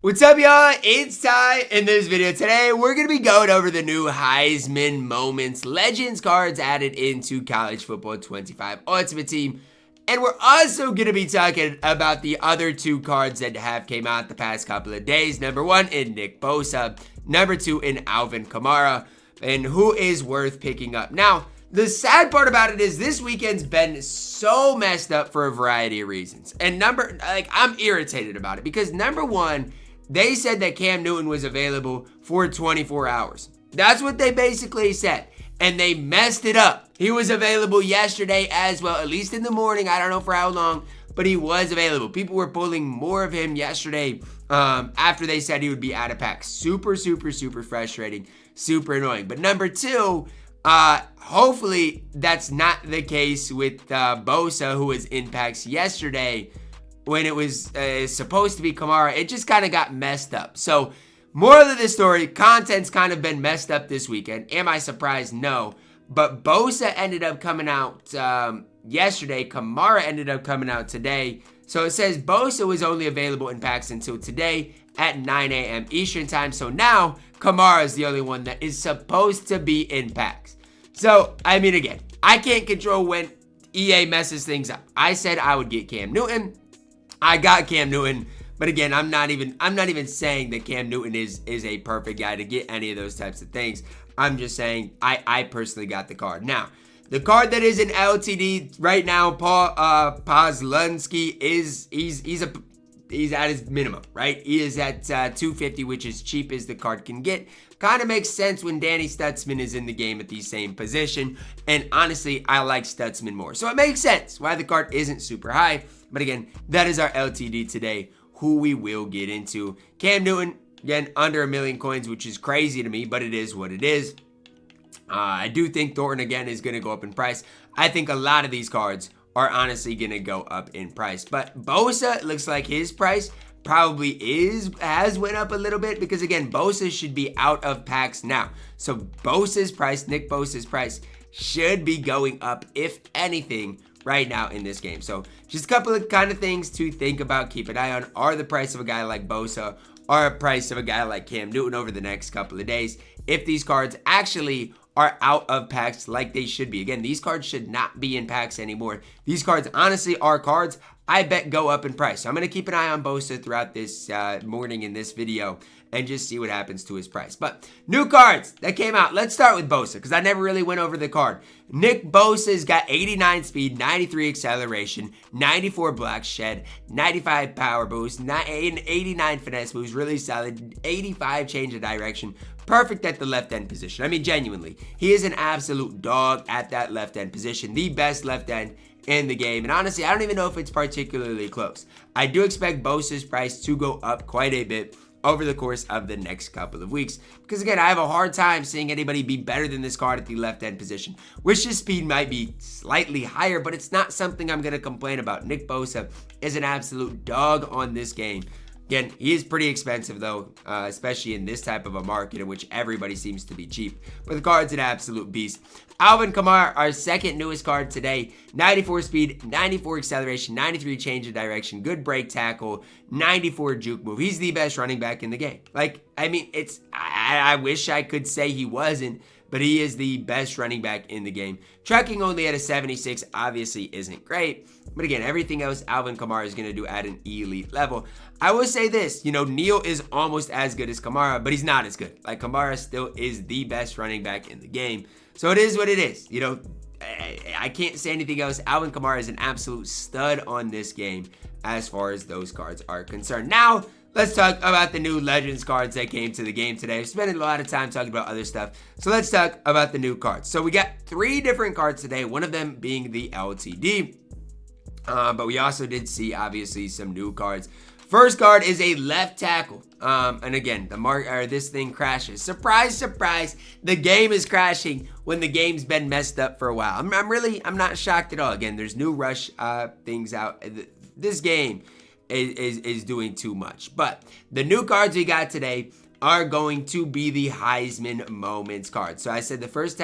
What's up, y'all? It's Ty. In this video today, we're going to be going over the new Heisman Moments Legends cards added into College Football 25 Ultimate Team. And we're also going to be talking about the other two cards that have came out the past couple of days. Number one in Nick Bosa. Number two in Alvin Kamara. And who is worth picking up. Now, the sad part about it is this weekend's been so messed up for a variety of reasons. And I'm irritated about it because number one, they said that Cam Newton was available for 24 hours. That's what they basically said. And they messed it up. He was available yesterday as well, at least in the morning. I don't know for how long, but he was available. People were pulling more of him yesterday after they said he would be out of pack. Super frustrating. Super annoying. But number two, hopefully that's not the case with Bosa, who was in packs yesterday. When it was supposed to be Kamara, it just kind of got messed up. So, moral of the story, content's kind of been messed up this weekend. Am I surprised? No. But Bosa ended up coming out yesterday. Kamara ended up coming out today. So, it says Bosa was only available in packs until today at 9 a.m. Eastern time. So, now Kamara is the only one that is supposed to be in packs. So, I mean, again, I can't control when EA messes things up. I said I would get Cam Newton. I got Cam Newton, but again, I'm not even saying that Cam Newton is a perfect guy to get any of those types of things. I'm just saying I personally got the card. Now, the card that is in LTD right now, Paul Posluszny he's at his minimum, right? He is at 250, which is cheap as the card can get. Kind of makes sense when Danny Stutzman is in the game at the same position. And honestly, I like Stutzman more. So it makes sense why the card isn't super high. But again, that is our LTD today, who we will get into. Cam Newton, again, under 1 million coins, which is crazy to me, but it is what it is. I do think Thornton, again, is going to go up in price. I think a lot of these cards are honestly going to go up in price. But Bosa, looks like his price probably has went up a little bit because, again, Bosa should be out of packs now. So Bosa's price, Nick Bosa's price, should be going up, if anything, right now in this game. So just a couple of kind of things to think about, keep an eye on, are the price of a guy like Bosa or a price of a guy like Cam Newton over the next couple of days. If these cards actually are out of packs like they should be. Again, these cards should not be in packs anymore. These cards honestly are cards I bet go up in price. So I'm going to keep an eye on Bosa throughout this morning in this video and just see what happens to his price. But new cards that came out. Let's start with Bosa because I never really went over the card. Nick Bosa's got 89 speed, 93 acceleration, 94 block shed, 95 power boost, 89 finesse moves, really solid, 85 change of direction. Perfect at the left end position. I mean, genuinely, he is an absolute dog at that left end position. The best left end in the game. And honestly, I don't even know if it's particularly close. I do expect Bosa's price to go up quite a bit over the course of the next couple of weeks. Because again, I have a hard time seeing anybody be better than this card at the left end position. Wish his speed might be slightly higher, but it's not something I'm going to complain about. Nick Bosa is an absolute dog on this game. Again, he is pretty expensive though, especially in this type of a market in which everybody seems to be cheap. But the card's an absolute beast. Alvin Kamara, our second newest card today. 94 speed, 94 acceleration, 93 change of direction, good break tackle, 94 juke move. He's the best running back in the game. I wish I could say he wasn't, but he is the best running back in the game. Tracking only at a 76 obviously isn't great. But again, everything else Alvin Kamara is going to do at an elite level. I will say this, Neal is almost as good as Kamara, but he's not as good. Like, Kamara still is the best running back in the game. So it is what it is. I can't say anything else. Alvin Kamara is an absolute stud on this game as far as those cards are concerned. Now, let's talk about the new Legends cards that came to the game today. I've spent a lot of time talking about other stuff. So let's talk about the new cards. So we got 3 different cards today, one of them being the LTD. But we also did see, obviously, some new cards. First card is a left tackle. And again, this thing crashes. Surprise, surprise. The game is crashing when the game's been messed up for a while. I'm not shocked at all. Again, there's new rush things out. This game is doing too much. But the new cards we got today, are going to be the Heisman Moments cards. So I said the first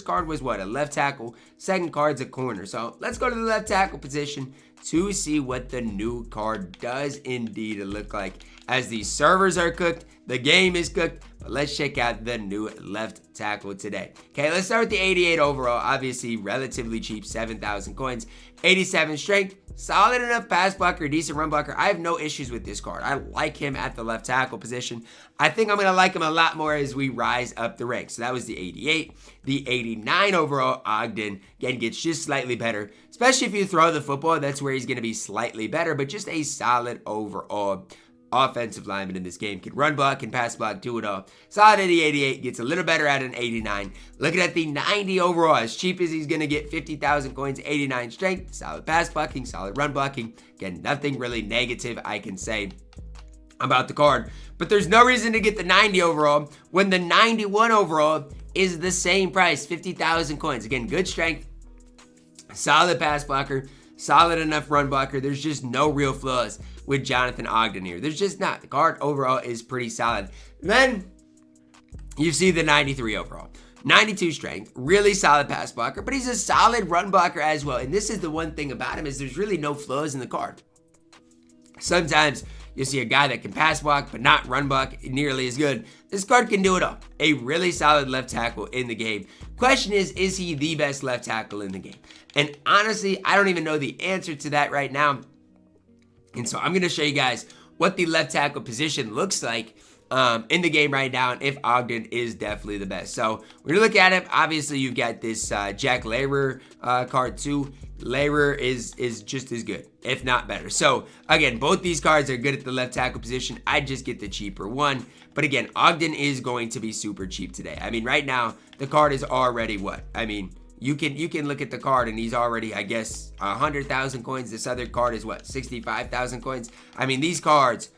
card was what? A left tackle. Second card's a corner. So let's go to the left tackle position to see what the new card does indeed look like. As the servers are cooked, the game is cooked, but let's check out the new left tackle today. Okay, let's start with the 88 overall. Obviously, relatively cheap, 7,000 coins. 87 strength, solid enough pass blocker, decent run blocker. I have no issues with this card. I like him at the left tackle position. I think I'm going to like him a lot more as we rise up the ranks. So that was the 88. The 89 overall, Ogden, again, gets just slightly better. Especially if you throw the football, that's where he's going to be slightly better, but just a solid overall offensive lineman in this game. Can run block, can pass block, do it all. Solid at the 88, gets a little better at an 89. Looking at the 90 overall, as cheap as he's going to get, 50,000 coins, 89 strength, solid pass blocking, solid run blocking. Again, nothing really negative I can say about the card. But there's no reason to get the 90 overall when the 91 overall is the same price, 50,000 coins. Again, good strength, solid pass blocker, solid enough run blocker. There's just no real flaws with Jonathan Ogden here. There's just not. The card overall is pretty solid. Then you see the 93 overall. 92 strength, really solid pass blocker, but he's a solid run blocker as well. And this is the one thing about him is there's really no flaws in the card. Sometimes you see a guy that can pass block but not run block nearly as good. This card can do it all. A really solid left tackle in the game. Question is he the best left tackle in the game? And honestly, I don't even know the answer to that right now. And so I'm going to show you guys what the left tackle position looks like in the game right now, and if Ogden is definitely the best. So when you look at him, obviously you've got this Jack Lehrer card too. Lehrer is just as good, if not better. So again, both these cards are good at the left tackle position. I just get the cheaper one. But again, Ogden is going to be super cheap today. I mean, right now, the card is already what? I mean, you can look at the card and he's already, I guess, 100,000 coins. This other card is what, 65,000 coins? I mean, these cards,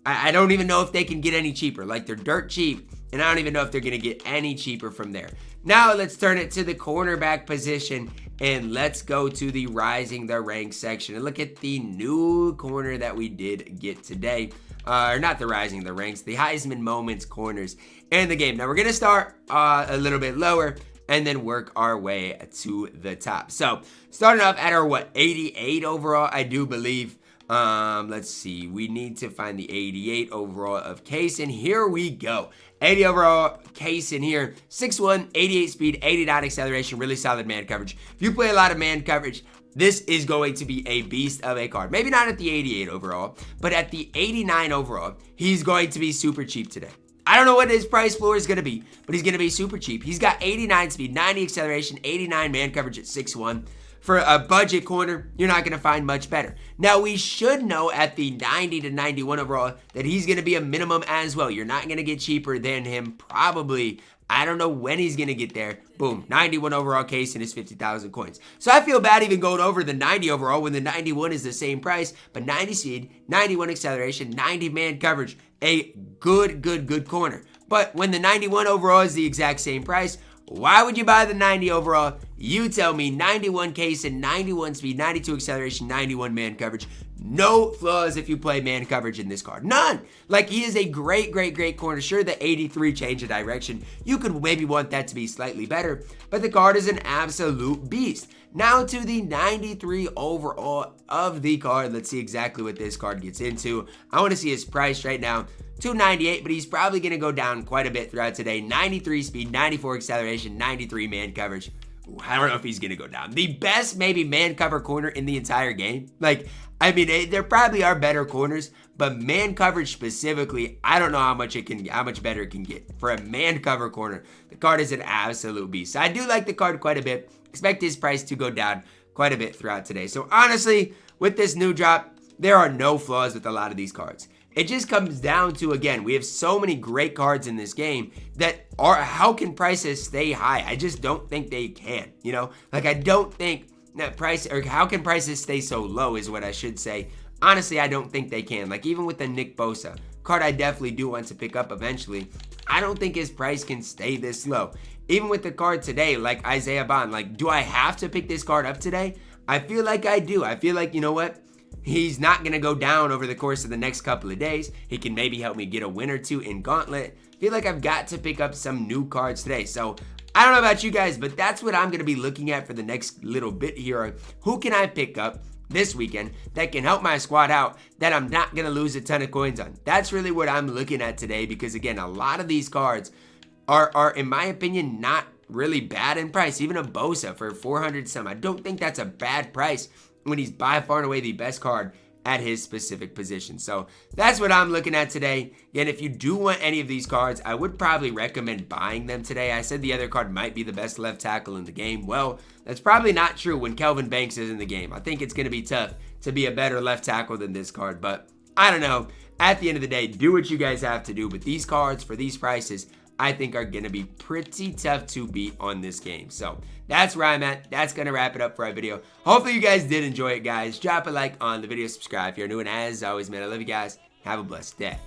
I don't even know if they can get any cheaper. Like, they're dirt cheap, and I don't even know if they're going to get any cheaper from there. Now, let's turn it to the cornerback position, and let's go to the Rising the Ranks section and look at the new corner that we did get today. Or not the Rising the Ranks, the Heisman Moments corners in the game. Now, we're going to start a little bit lower and then work our way to the top. So, starting off at our, 88 overall, I do believe. Let's see. We need to find the 88 overall of Cason. Here we go. 80 overall, Cason here. 6'1", 88 speed, 89 acceleration, really solid man coverage. If you play a lot of man coverage, this is going to be a beast of a card. Maybe not at the 88 overall, but at the 89 overall, he's going to be super cheap today. I don't know what his price floor is going to be, but he's going to be super cheap. He's got 89 speed, 90 acceleration, 89 man coverage at 6'1". For a budget corner, you're not going to find much better. Now, we should know at the 90 to 91 overall that he's going to be a minimum as well. You're not going to get cheaper than him probably. I don't know when he's going to get there. Boom, 91 overall case and his 50,000 coins. So I feel bad even going over the 90 overall when the 91 is the same price, but 90 speed, 91 acceleration, 90 man coverage, a good corner. But when the 91 overall is the exact same price, why would you buy the 90 overall? You tell me. 91 Cason, 91 speed, 92 acceleration, 91 man coverage. No flaws if you play man coverage in this card. None. Like, he is a great corner. Sure, the 83 change of direction. You could maybe want that to be slightly better, but the card is an absolute beast. Now to the 93 overall of the card. Let's see exactly what this card gets into. I want to see his price right now. 298, but he's probably going to go down quite a bit throughout today. 93 speed, 94 acceleration, 93 man coverage. Ooh, I don't know if he's going to go down. The best maybe man cover corner in the entire game. Like, I mean, there probably are better corners, but man coverage specifically, I don't know how much better it can get. For a man cover corner, the card is an absolute beast. I do like the card quite a bit. Expect his price to go down quite a bit throughout today. So honestly, with this new drop, there are no flaws with a lot of these cards. It just comes down to, again, we have so many great cards in this game that how can prices stay high? I just don't think they can, you know? Like, I don't think that how can prices stay so low is what I should say. Honestly, I don't think they can. Like, even with the Nick Bosa card, I definitely do want to pick up eventually. I don't think his price can stay this low. Even with the card today, like Isaiah Bond, like, do I have to pick this card up today? I feel like I do. I feel like, you know what? He's not going to go down over the course of the next couple of days. He can maybe help me get a win or two in Gauntlet. I feel like I've got to pick up some new cards today. So I don't know about you guys, but that's what I'm going to be looking at for the next little bit here. Who can I pick up this weekend that can help my squad out that I'm not going to lose a ton of coins on? That's really what I'm looking at today, because again, a lot of these cards are in my opinion, not really bad in price. Even a Bosa for 400 some. I don't think that's a bad price when he's by far and away the best card at his specific position. So that's what I'm looking at today. Again, if you do want any of these cards, I would probably recommend buying them today. I said the other card might be the best left tackle in the game. Well, that's probably not true when Kelvin Banks is in the game. I think it's going to be tough to be a better left tackle than this card, but I don't know. At the end of the day, do what you guys have to do. But these cards for these prices, I think are going to be pretty tough to beat on this game. So that's where I'm at. That's going to wrap it up for our video. Hopefully you guys did enjoy it, guys. Drop a like on the video, subscribe if you're new, and as always, man, I love you guys. Have a blessed day.